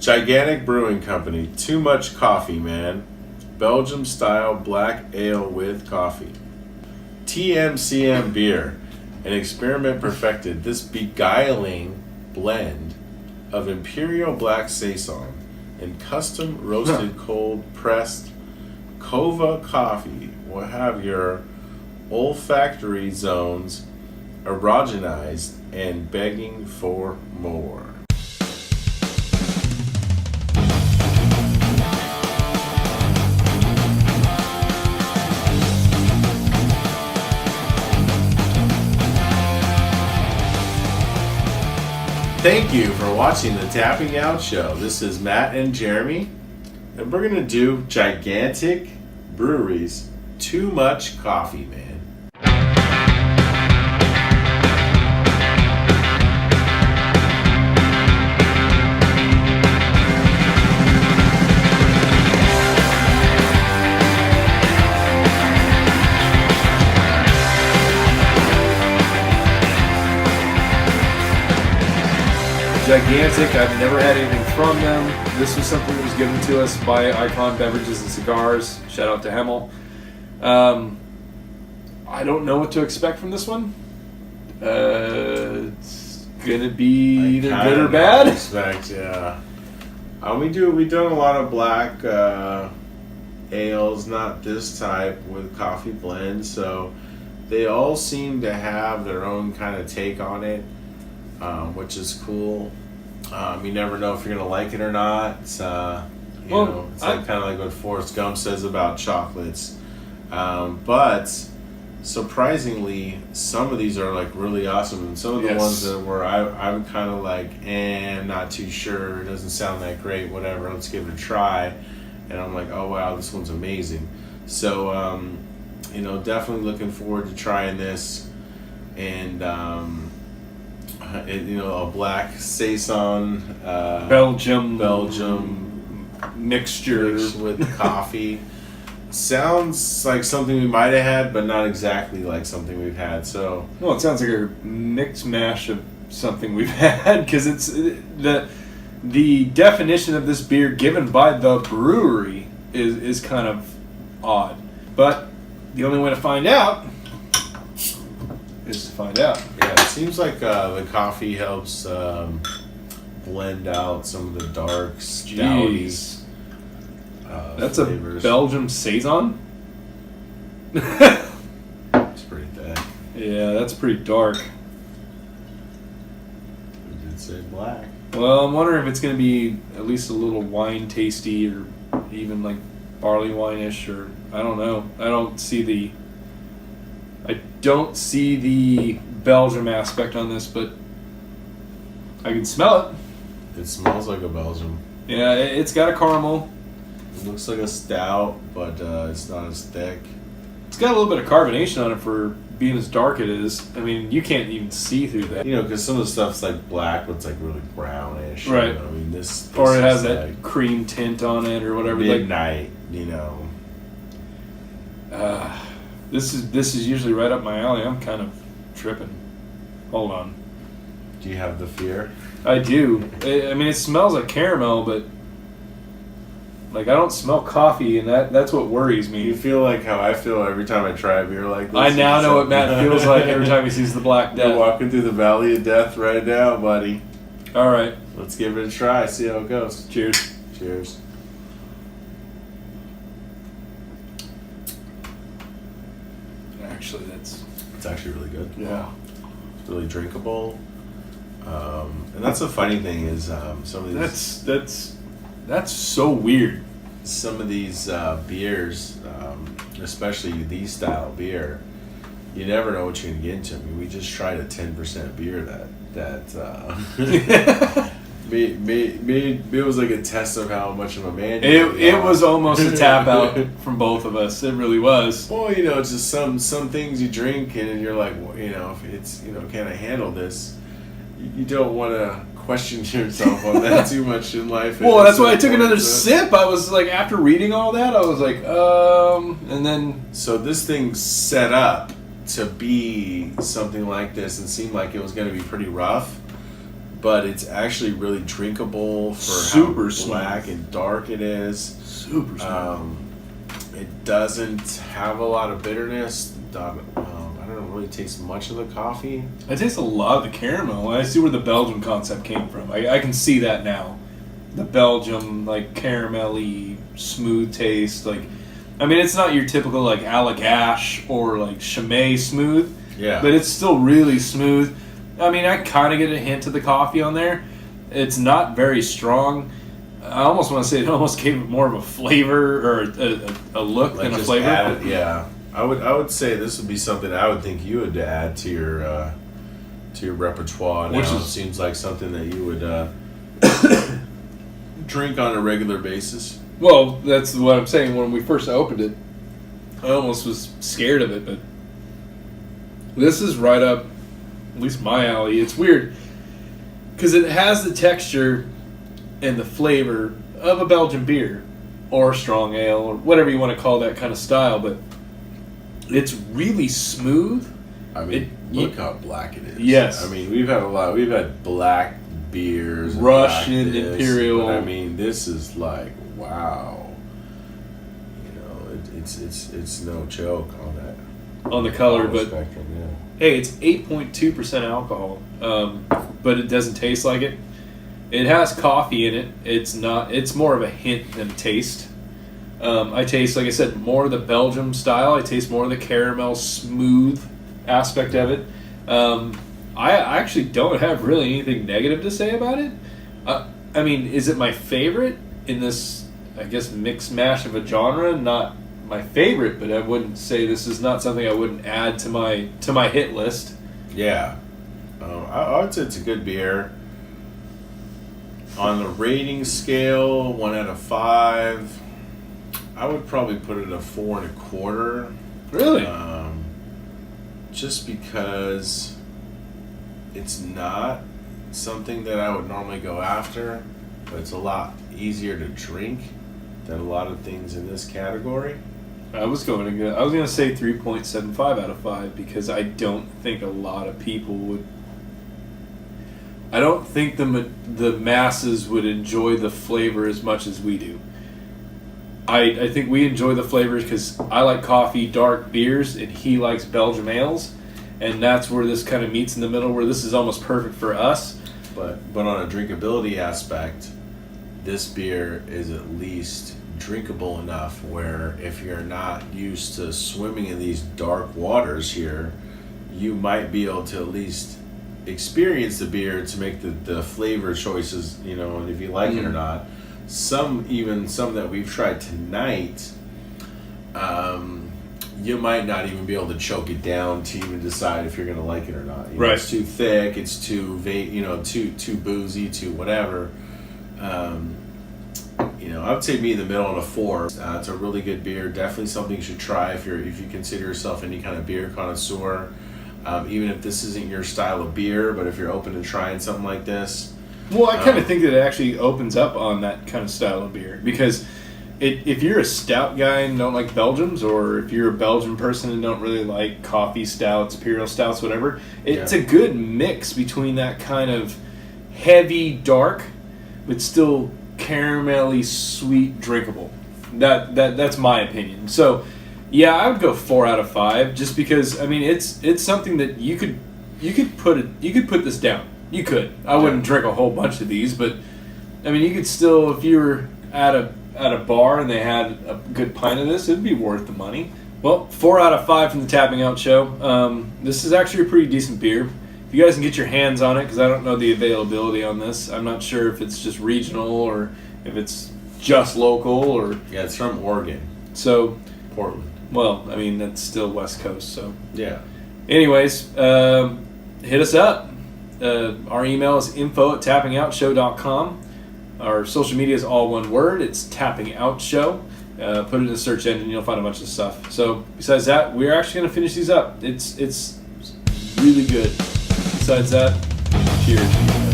Gigantic Brewing Company. Too much coffee, man. Belgium-style black ale with coffee. TMCM Beer. An experiment perfected. This beguiling blend of Imperial Black Saison and custom roasted cold pressed Kova coffee will have your olfactory zones erogenized and begging for more. Thank you for watching the Tapping Out Show. This is Matt and Jeremy, and we're going to do Gigantic Breweries Too Much Coffee, man. Gigantic. I've never had anything from them. This was something that was given to us by Icon Beverages and Cigars. Shout out to Hemmel. I don't know what to expect from this one. It's gonna be either good or bad. Expect, yeah. We've done a lot of black ales, not this type, with coffee blends. So they all seem to have their own kind of take on it, which is cool. You never know if you're gonna like it or not. It's like kind of like what Forrest Gump says about chocolates. But surprisingly, some of these are like really awesome, and some of the ones that were I'm kind of like, I'm not too sure. It doesn't sound that great. Whatever. Let's give it a try. And I'm like, oh wow, this one's amazing. So definitely looking forward to trying this, and a black Saison Belgium mixture with coffee. Sounds like something we might have had, but not exactly like something we've had. So well, it sounds like a mix mash of something we've had, because it's the definition of this beer given by the brewery is kind of odd. But the only way to find out is to find out. Yeah, it seems like the coffee helps blend out some of the dark, stouty that's flavors. A Belgium Saison? It's pretty thick. Yeah, that's pretty dark. We did say black. Well, I'm wondering if it's going to be at least a little wine tasty, or even like barley wine-ish, or I don't know. I don't see the Belgium aspect on this, but I can smell it. It smells like a Belgium. Yeah, it's got a caramel. It looks like a stout, but it's not as thick. It's got a little bit of carbonation on it for being as dark it is. I mean, you can't even see through that. Because some of the stuff's like black, but it's like really brownish. Right. I mean, this or it has like that cream tint on it, or whatever. Midnight, This is usually right up my alley. I'm kind of tripping. Hold on. Do you have the fear? I do. I mean, it smells like caramel, but like I don't smell coffee, and that's what worries me. You feel like how I feel every time I try a beer like this. I now know what Matt feels like every time he sees the Black Death. You're walking through the valley of death right now, buddy. All right. Let's give it a try. See how it goes. Cheers. Cheers. Actually, it's actually really good. Yeah. It's really drinkable. And that's the funny thing is some of these. That's so weird. Some of these beers, especially these style beer, you never know what you're gonna get into. I mean, we just tried a 10% beer that it was like a test of how much of a man. It was almost a tap out from both of us. It really was. Well, it's just some things you drink and you're like, if it's can I handle this? You don't want to question yourself on that too much in life. Well, that's why I took another sip. I was like, after reading all that, I was like, and then. So this thing's set up to be something like this and seemed like it was going to be pretty rough, but it's actually really drinkable for Super how black and dark it is. Super smooth. It doesn't have a lot of bitterness. I don't really taste much of the coffee. I taste a lot of the caramel. I see where the Belgium concept came from. I can see that now. The Belgium, like, caramelly, smooth taste. Like, I mean, it's not your typical, like, Allagash or, like, Chimay smooth. Yeah. But it's still really smooth. I mean, I kind of get a hint of the coffee on there. It's not very strong. I almost want to say it almost gave it more of a flavor or a look Like than a just flavor. add it, yeah. I would say this would be something I would think you would add to your repertoire. Now. Which It is- seems like something that you would drink on a regular basis. Well, that's what I'm saying. When we first opened it, I almost was scared of it, but this is right up, at least my alley. It's weird because it has the texture and the flavor of a Belgian beer or a strong ale or whatever you want to call that kind of style, but it's really smooth. I mean, look how black it is. Yes. I mean, we've had black beers, and Russian, black this, Imperial. But I mean, this is like, wow. You know, it's no joke on that. On the color, but spectrum, yeah. hey, it's 8.2% alcohol, but it doesn't taste like it. It has coffee in it. It's more of a hint than a taste. I taste, like I said, more of the Belgium style. I taste more of the caramel smooth aspect of it. I actually don't have really anything negative to say about it. I mean, is it my favorite in this, I guess, mix mash of a genre? Not my favorite, but I wouldn't say this is not something I wouldn't add to my hit list. Yeah. I would say it's a good beer. On the rating scale, 1 out of 5, I would probably put it a 4.25. Really? Just because it's not something that I would normally go after, but it's a lot easier to drink than a lot of things in this category. I was going to say 3.75 out of 5 because I don't think a lot of people would. I don't think the masses would enjoy the flavor as much as we do. I think we enjoy the flavors because I like coffee, dark beers, and he likes Belgium ales, and that's where this kind of meets in the middle, where this is almost perfect for us. But on a drinkability aspect, this beer is at least drinkable enough where if you're not used to swimming in these dark waters here, you might be able to at least experience the beer to make the flavor choices, you know, and if you like it or not. Some that we've tried tonight, you might not even be able to choke it down to even decide if you're going to like it or not. You know, Right. it's too thick, it's too too boozy, too whatever. I would say meet in the middle on a 4. It's a really good beer. Definitely something you should try if you consider yourself any kind of beer connoisseur. Even if this isn't your style of beer, but if you're open to trying something like this. Well, I kind of think that it actually opens up on that kind of style of beer because if you're a stout guy and don't like Belgians, or if you're a Belgian person and don't really like coffee stouts, imperial stouts, whatever, it's a good mix between that kind of heavy, dark, but still caramelly, sweet, drinkable. That's my opinion. So, yeah, I would go 4 out of 5 just because I mean it's something that you could put this down. You could. I wouldn't drink a whole bunch of these, but I mean, you could still, if you were at a bar and they had a good pint of this, it'd be worth the money. Well, 4 out of 5 from the Tapping Out Show. This is actually a pretty decent beer. If you guys can get your hands on it, because I don't know the availability on this. I'm not sure if it's just regional or if it's just local or. Yeah, it's from Oregon, So, Portland. well, I mean that's still West Coast. So, Yeah. anyways, hit us up. Our email is info@tappingoutshow.com. Our social media is all one word. It's Tapping Out Show. Put it in the search engine, you'll find a bunch of stuff. So besides that, we're actually going to finish these up. It's really good. Besides that, cheers.